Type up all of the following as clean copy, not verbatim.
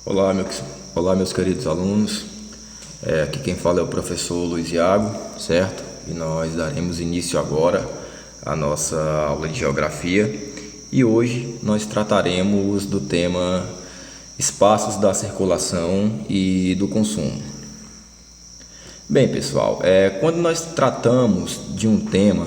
Olá, meus queridos alunos. Aqui quem fala é o professor Luiz Iago, certo? E nós daremos início agora à nossa aula de Geografia. E hoje nós trataremos do tema espaços da circulação e do consumo. Bem, pessoal, quando nós tratamos de um tema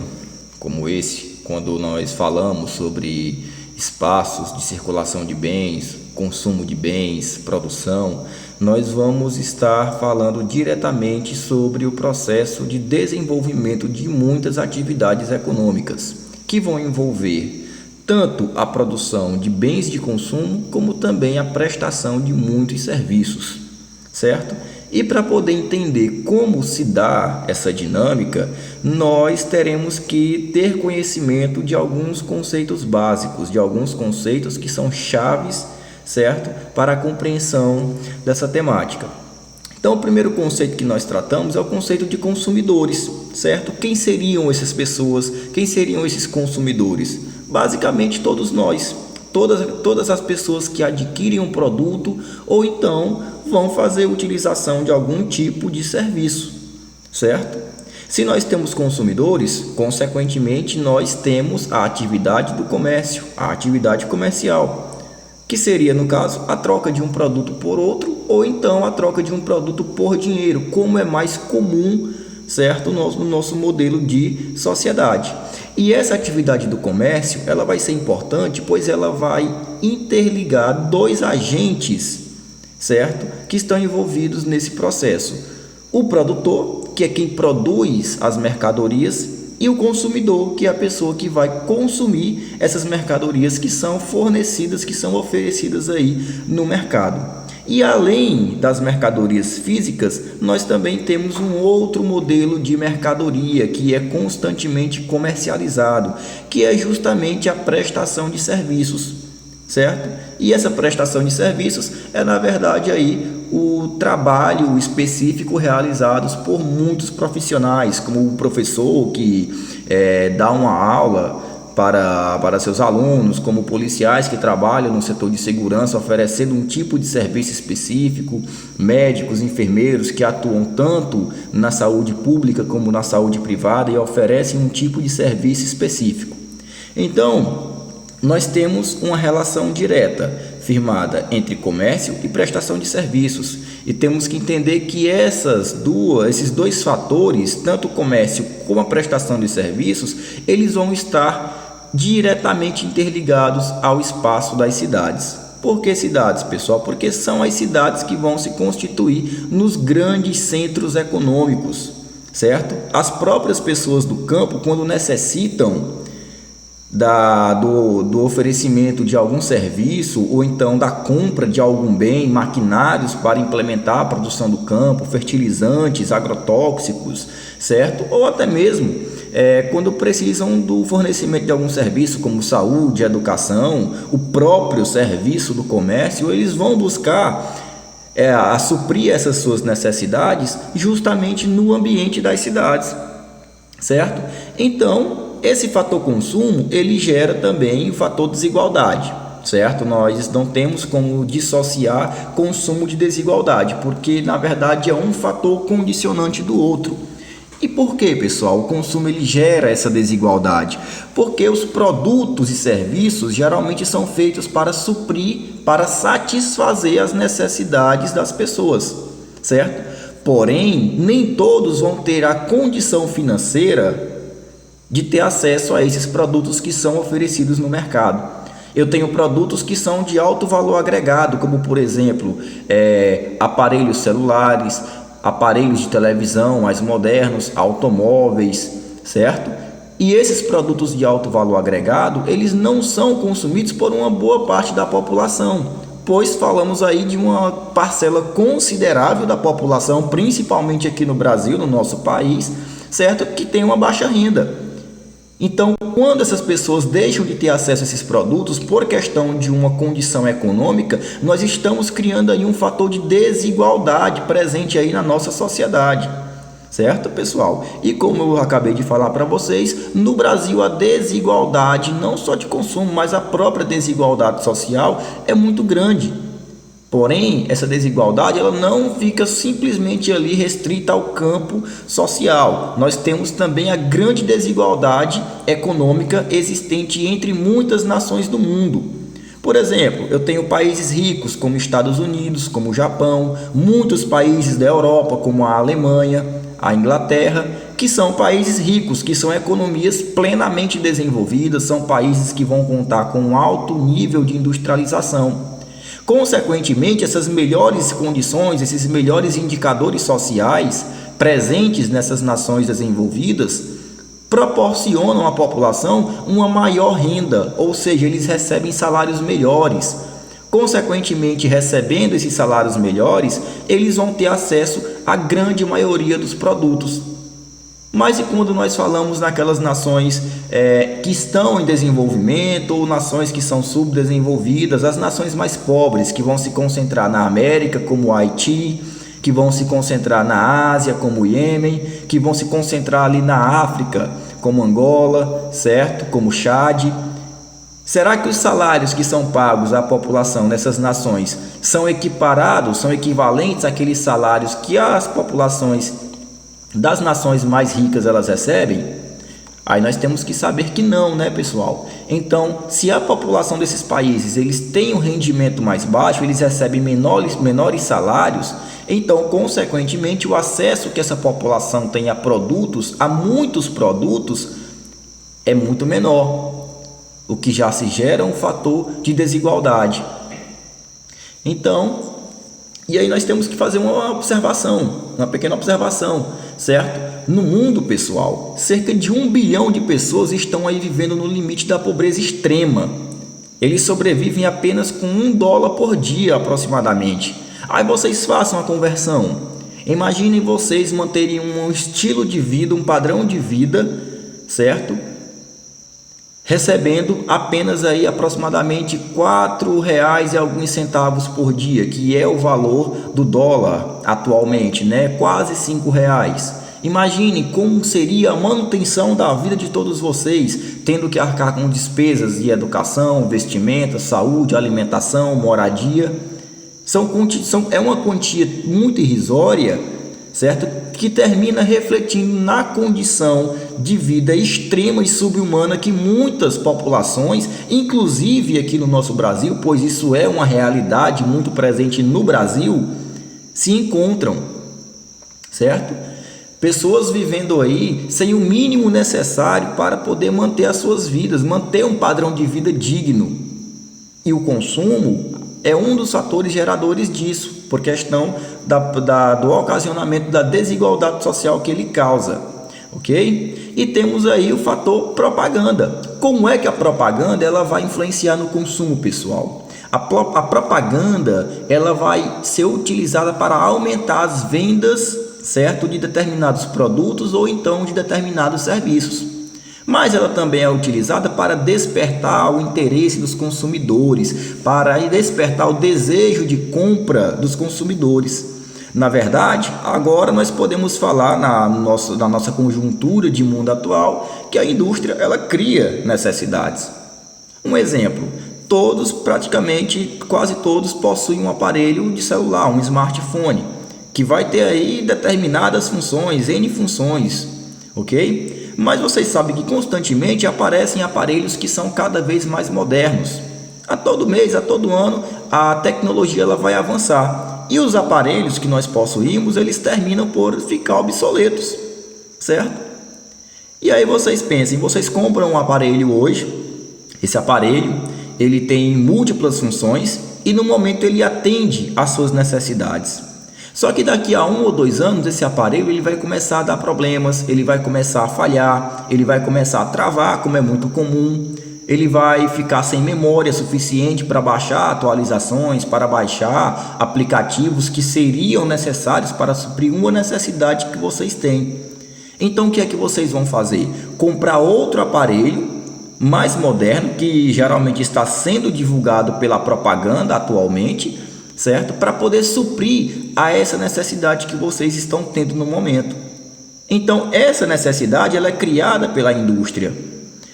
como esse, quando nós falamos sobre espaços de circulação de bens, consumo de bens, produção, nós vamos estar falando diretamente sobre o processo de desenvolvimento de muitas atividades econômicas, que vão envolver tanto a produção de bens de consumo, como também a prestação de muitos serviços, certo? E para poder entender como se dá essa dinâmica, nós teremos que ter conhecimento de alguns conceitos básicos, de alguns conceitos que são chaves, certo? Para a compreensão dessa temática. Então, o primeiro conceito que nós tratamos é o conceito de consumidores, certo? Quem seriam essas pessoas? Quem seriam esses consumidores? Basicamente, todos nós. Todas as pessoas que adquirem um produto ou então vão fazer utilização de algum tipo de serviço, certo? Se nós temos consumidores, consequentemente nós temos a atividade do comércio, a atividade comercial, que seria, no caso, a troca de um produto por outro ou então a troca de um produto por dinheiro, como é mais comum, certo, no nosso modelo de sociedade. E essa atividade do comércio, ela vai ser importante, pois ela vai interligar dois agentes, certo, que estão envolvidos nesse processo. O produtor, que é quem produz as mercadorias, e o consumidor, que é a pessoa que vai consumir essas mercadorias que são fornecidas, que são oferecidas aí no mercado. E além das mercadorias físicas, nós também temos um outro modelo de mercadoria que é constantemente comercializado, que é justamente a prestação de serviços, certo? E essa prestação de serviços é, na verdade, aí o trabalho específico realizado por muitos profissionais, como o professor que dá uma aula para seus alunos, como policiais que trabalham no setor de segurança oferecendo um tipo de serviço específico, médicos, enfermeiros que atuam tanto na saúde pública como na saúde privada e oferecem um tipo de serviço específico. Então, nós temos uma relação direta firmada entre comércio e prestação de serviços, e temos que entender que esses dois fatores, tanto o comércio como a prestação de serviços, eles vão estar diretamente interligados ao espaço das cidades. Por que cidades, pessoal? Porque são as cidades que vão se constituir nos grandes centros econômicos, certo? As próprias pessoas do campo, quando necessitam do oferecimento de algum serviço ou então da compra de algum bem, maquinários para implementar a produção do campo, fertilizantes, agrotóxicos, certo? Ou até mesmo quando precisam do fornecimento de algum serviço como saúde, educação, o próprio serviço do comércio, eles vão buscar a suprir essas suas necessidades justamente no ambiente das cidades, certo? Então, esse fator consumo, ele gera também o fator desigualdade, certo? Nós não temos como dissociar consumo de desigualdade, porque na verdade é um fator condicionante do outro. E por que, pessoal, o consumo ele gera essa desigualdade? Porque os produtos e serviços geralmente são feitos para suprir, para satisfazer as necessidades das pessoas, certo? Porém, nem todos vão ter a condição financeira de ter acesso a esses produtos que são oferecidos no mercado. Eu tenho produtos que são de alto valor agregado, como por exemplo, aparelhos celulares, aparelhos de televisão mais modernos, automóveis, certo? E esses produtos de alto valor agregado, eles não são consumidos por uma boa parte da população, pois falamos aí de uma parcela considerável da população, principalmente aqui no Brasil, no nosso país, certo? Que tem uma baixa renda. Então, quando essas pessoas deixam de ter acesso a esses produtos por questão de uma condição econômica, nós estamos criando aí um fator de desigualdade presente aí na nossa sociedade, certo, pessoal? E como eu acabei de falar para vocês, no Brasil a desigualdade, não só de consumo, mas a própria desigualdade social é muito grande. Porém, essa desigualdade ela não fica simplesmente ali restrita ao campo social. Nós temos também a grande desigualdade econômica existente entre muitas nações do mundo. Por exemplo, eu tenho países ricos como Estados Unidos, como o Japão, muitos países da Europa como a Alemanha, a Inglaterra, que são países ricos, que são economias plenamente desenvolvidas, são países que vão contar com um alto nível de industrialização. Consequentemente, essas melhores condições, esses melhores indicadores sociais presentes nessas nações desenvolvidas proporcionam à população uma maior renda, ou seja, eles recebem salários melhores. Consequentemente, recebendo esses salários melhores, eles vão ter acesso à grande maioria dos produtos. Mas e quando nós falamos naquelas nações que estão em desenvolvimento ou nações que são subdesenvolvidas, as nações mais pobres que vão se concentrar na América, como o Haiti, que vão se concentrar na Ásia, como o Iêmen, que vão se concentrar ali na África, como Angola, certo? Como Chad. Será que os salários que são pagos à população nessas nações são equiparados, são equivalentes àqueles salários que as populações das nações mais ricas elas recebem? Aí nós temos que saber que não, né, pessoal? Então, se a população desses países eles têm um rendimento mais baixo, eles recebem menores salários, então, consequentemente, o acesso que essa população tem a produtos, a muitos produtos, é muito menor, o que já se gera um fator de desigualdade. Então, e aí nós temos que fazer uma pequena observação, certo? No mundo, pessoal, cerca de 1 bilhão de pessoas estão aí vivendo no limite da pobreza extrema. Eles sobrevivem apenas com $1 por dia, aproximadamente. Aí vocês façam a conversão. Imaginem vocês manterem um estilo de vida, um padrão de vida, certo? Recebendo apenas aí aproximadamente R$ 4 e alguns centavos por dia, que é o valor do dólar atualmente, né? Quase R$ 5. Imagine como seria a manutenção da vida de todos vocês, tendo que arcar com despesas de educação, vestimenta, saúde, alimentação, moradia. É uma quantia muito irrisória, certo? Que termina refletindo na condição de vida extrema e subhumana que muitas populações, inclusive aqui no nosso Brasil, pois isso é uma realidade muito presente no Brasil, se encontram, certo? Pessoas vivendo aí sem o mínimo necessário para poder manter as suas vidas, manter um padrão de vida digno. E o consumo é um dos fatores geradores disso, por questão do ocasionamento da desigualdade social que ele causa, ok? E temos aí o fator propaganda. Como é que a propaganda ela vai influenciar no consumo, pessoal? A propaganda ela vai ser utilizada para aumentar as vendas, certo, de determinados produtos ou então de determinados serviços. Mas ela também é utilizada para despertar o interesse dos consumidores, para despertar o desejo de compra dos consumidores. Na verdade, agora nós podemos falar na nossa conjuntura de mundo atual que a indústria ela cria necessidades. Um exemplo, quase todos possuem um aparelho de celular, um smartphone, que vai ter aí determinadas funções, N funções, ok? Mas vocês sabem que constantemente aparecem aparelhos que são cada vez mais modernos. A todo mês, a todo ano, a tecnologia ela vai avançar. E os aparelhos que nós possuímos, eles terminam por ficar obsoletos, certo? E aí vocês pensem, vocês compram um aparelho hoje, esse aparelho, ele tem múltiplas funções e no momento ele atende às suas necessidades. Só que daqui a 1 ou 2 anos esse aparelho ele vai começar a dar problemas, ele vai começar a falhar, ele vai começar a travar, como é muito comum, ele vai ficar sem memória suficiente para baixar atualizações, para baixar aplicativos que seriam necessários para suprir uma necessidade que vocês têm. Então o que é que vocês vão fazer? Comprar outro aparelho mais moderno, que geralmente está sendo divulgado pela propaganda atualmente, certo? Para poder suprir a essa necessidade que vocês estão tendo no momento. Então, essa necessidade ela é criada pela indústria.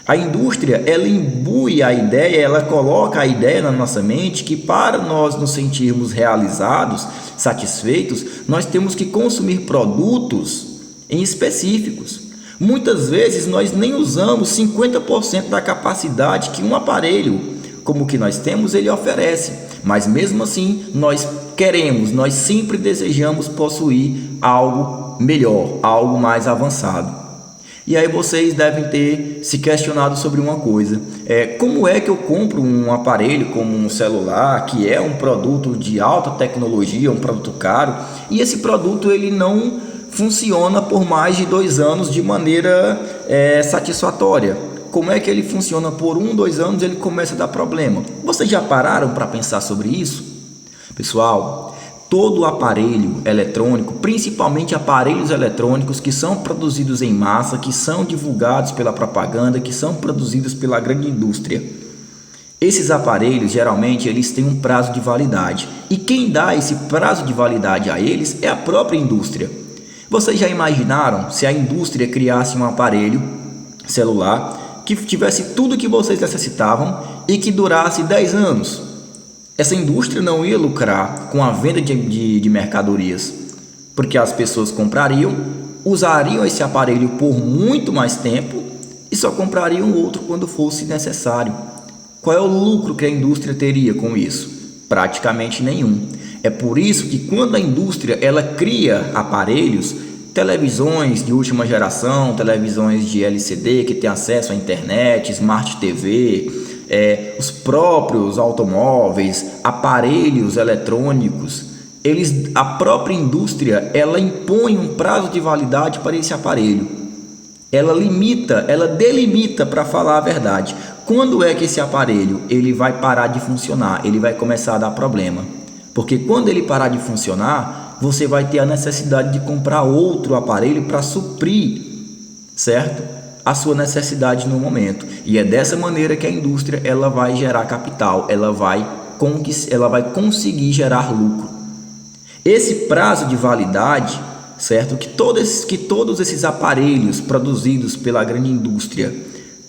A indústria, ela imbui a ideia, ela coloca a ideia na nossa mente que para nós nos sentirmos realizados, satisfeitos, nós temos que consumir produtos em específicos. Muitas vezes nós nem usamos 50% da capacidade que um aparelho como o que nós temos ele oferece, mas mesmo assim nós queremos, nós sempre desejamos possuir algo melhor, algo mais avançado. E aí vocês devem ter se questionado sobre uma coisa, como é que eu compro um aparelho como um celular, que é um produto de alta tecnologia, um produto caro, e esse produto ele não funciona por mais de 2 anos de maneira satisfatória. Como é que ele funciona por 1, 2 anos ele começa a dar problema? Vocês já pararam para pensar sobre isso? Pessoal, todo aparelho eletrônico, principalmente aparelhos eletrônicos que são produzidos em massa, que são divulgados pela propaganda, que são produzidos pela grande indústria, esses aparelhos geralmente eles têm um prazo de validade, e quem dá esse prazo de validade a eles é a própria indústria. Vocês já imaginaram se a indústria criasse um aparelho celular que tivesse tudo o que vocês necessitavam e que durasse 10 anos? Essa indústria não ia lucrar com a venda de mercadorias, porque as pessoas comprariam, usariam esse aparelho por muito mais tempo e só comprariam outro quando fosse necessário. Qual é o lucro que a indústria teria com isso? Praticamente nenhum. É por isso que quando a indústria ela cria aparelhos, televisões de última geração, televisões de LCD que tem acesso à internet, Smart TV, os próprios automóveis, aparelhos eletrônicos, a própria indústria ela impõe um prazo de validade para esse aparelho. Ela delimita, para falar a verdade, quando é que esse aparelho ele vai parar de funcionar, ele vai começar a dar problema. Porque quando ele parar de funcionar, você vai ter a necessidade de comprar outro aparelho para suprir, certo? A sua necessidade no momento. E é dessa maneira que a indústria ela vai gerar capital, ela vai conseguir gerar lucro. Esse prazo de validade, certo? Que todos esses aparelhos produzidos pela grande indústria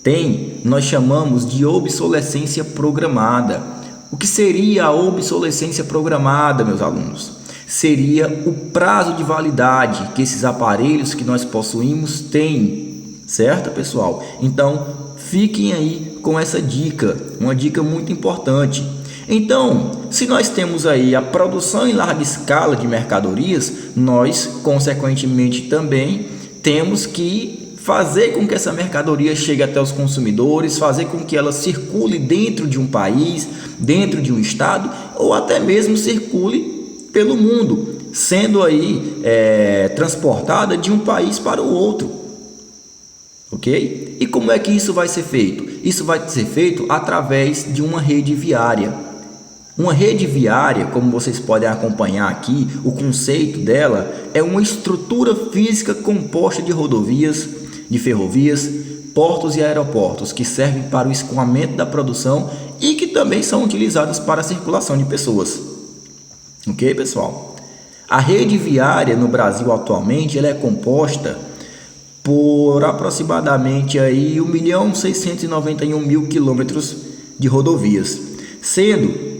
têm, nós chamamos de obsolescência programada. O que seria a obsolescência programada, meus alunos? Seria o prazo de validade que esses aparelhos que nós possuímos têm, certo, pessoal? Então, fiquem aí com essa dica, uma dica muito importante. Então, se nós temos aí a produção em larga escala de mercadorias, nós, consequentemente, também temos que fazer com que essa mercadoria chegue até os consumidores, fazer com que ela circule dentro de um país, dentro de um estado, ou até mesmo circule pelo mundo, sendo aí transportada de um país para o outro, ok? E como é que isso vai ser feito? Isso vai ser feito através de uma rede viária. Uma rede viária, como vocês podem acompanhar aqui, o conceito dela é uma estrutura física composta de rodovias, de ferrovias, portos e aeroportos que servem para o escoamento da produção e que também são utilizadas para a circulação de pessoas. Ok, pessoal? A rede viária no Brasil atualmente ela é composta por aproximadamente aí 1.691.000 quilômetros de rodovias, sendo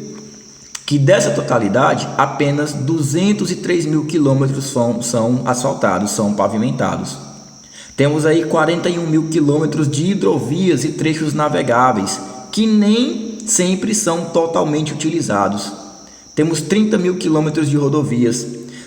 que dessa totalidade apenas 203.000 quilômetros são asfaltados, são pavimentados. Temos aí 41.000 quilômetros de hidrovias e trechos navegáveis que nem sempre são totalmente utilizados. Temos 30.000 quilômetros de rodovias.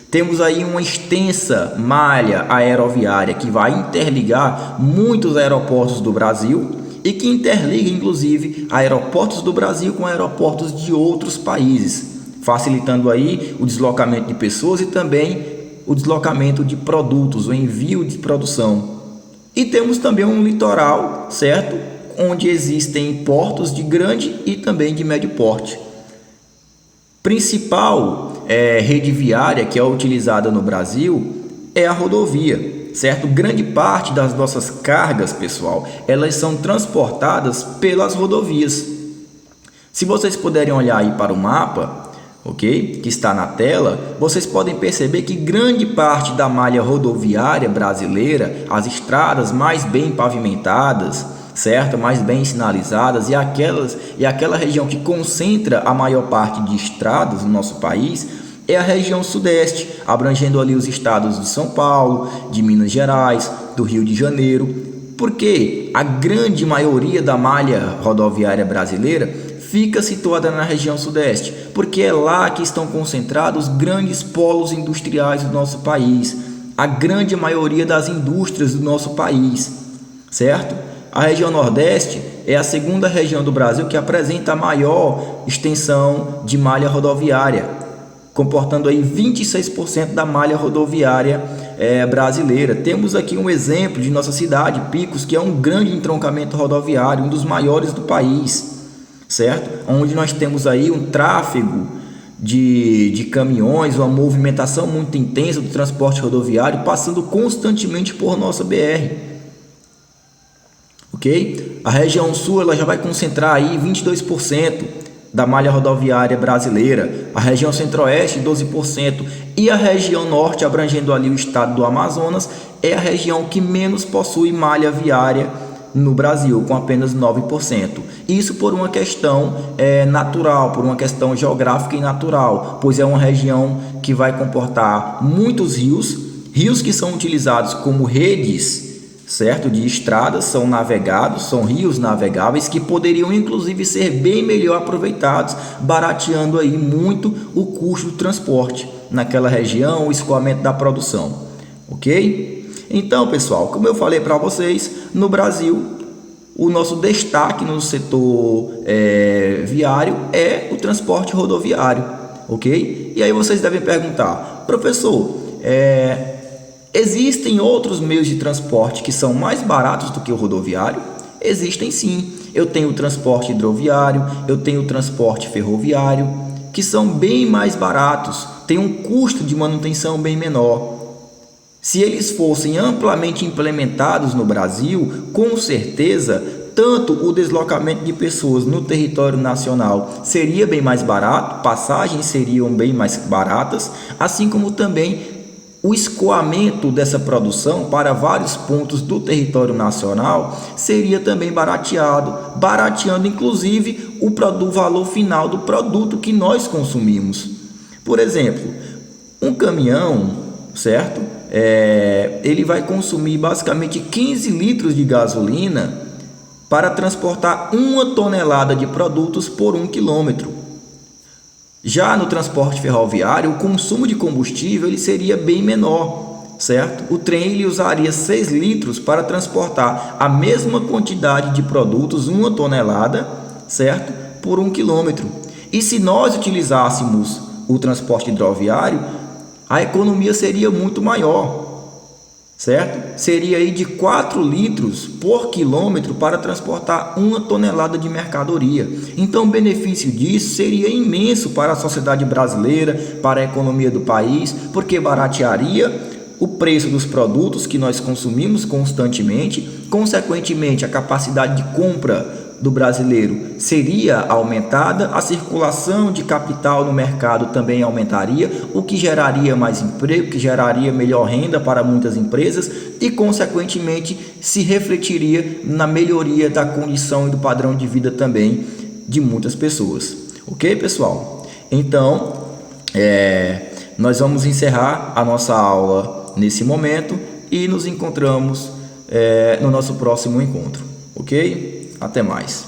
Temos aí uma extensa malha aeroviária que vai interligar muitos aeroportos do Brasil e que interliga inclusive aeroportos do Brasil com aeroportos de outros países, facilitando aí o deslocamento de pessoas e também o deslocamento de produtos, o envio de produção. E temos também um litoral, certo? Onde existem portos de grande e também de médio porte. Principal rede viária que é utilizada no Brasil é a rodovia, certo? Grande parte das nossas cargas, pessoal, elas são transportadas pelas rodovias. Se vocês puderem olhar aí para o mapa, ok? Que está na tela, vocês podem perceber que grande parte da malha rodoviária brasileira, as estradas mais bem pavimentadas, certo? Mais bem sinalizadas, e aquela região que concentra a maior parte de estradas no nosso país é a região sudeste, abrangendo ali os estados de São Paulo, de Minas Gerais, do Rio de Janeiro, porque a grande maioria da malha rodoviária brasileira fica situada na região sudeste, porque é lá que estão concentrados os grandes polos industriais do nosso país, a grande maioria das indústrias do nosso país, certo? A região nordeste é a segunda região do Brasil que apresenta a maior extensão de malha rodoviária, comportando aí 26% da malha rodoviária brasileira. Temos aqui um exemplo de nossa cidade, Picos, que é um grande entroncamento rodoviário, um dos maiores do país, certo? Onde nós temos aí um tráfego de caminhões, uma movimentação muito intensa do transporte rodoviário, passando constantemente por nossa BR. Ok? A região sul ela já vai concentrar aí 22% da malha rodoviária brasileira, a região centro-oeste 12%, e a região norte, abrangendo ali o estado do Amazonas, é a região que menos possui malha viária no Brasil, com apenas 9%. Isso por uma questão natural, por uma questão geográfica e natural, pois é uma região que vai comportar muitos rios que são utilizados como redes, certo, de estradas, são navegados, são rios navegáveis que poderiam inclusive ser bem melhor aproveitados, barateando aí muito o custo do transporte naquela região, o escoamento da produção, ok? Então, pessoal, como eu falei para vocês, no Brasil, o nosso destaque no setor viário é o transporte rodoviário, ok? E aí vocês devem perguntar, professor, existem outros meios de transporte que são mais baratos do que o rodoviário? Existem sim. Eu tenho o transporte hidroviário, eu tenho o transporte ferroviário, que são bem mais baratos, têm um custo de manutenção bem menor. Se eles fossem amplamente implementados no Brasil, com certeza, tanto o deslocamento de pessoas no território nacional seria bem mais barato, passagens seriam bem mais baratas, assim como também o escoamento dessa produção para vários pontos do território nacional seria também barateando inclusive o valor final do produto que nós consumimos. Por exemplo, um caminhão, certo? Ele vai consumir basicamente 15 litros de gasolina para transportar 1 tonelada de produtos por 1 quilômetro. Já no transporte ferroviário, o consumo de combustível ele seria bem menor, certo? O trem ele usaria 6 litros para transportar a mesma quantidade de produtos, 1 tonelada, certo? Por 1 quilômetro. E se nós utilizássemos o transporte hidroviário, a economia seria muito maior, certo? Seria aí de 4 litros por quilômetro para transportar 1 tonelada de mercadoria. Então o benefício disso seria imenso para a sociedade brasileira, para a economia do país, porque baratearia o preço dos produtos que nós consumimos constantemente, consequentemente a capacidade de compra do brasileiro seria aumentada, a circulação de capital no mercado também aumentaria, o que geraria mais emprego, que geraria melhor renda para muitas empresas e, consequentemente, se refletiria na melhoria da condição e do padrão de vida também de muitas pessoas. Ok, pessoal? Então, nós vamos encerrar a nossa aula nesse momento e nos encontramos no nosso próximo encontro. Ok? Até mais.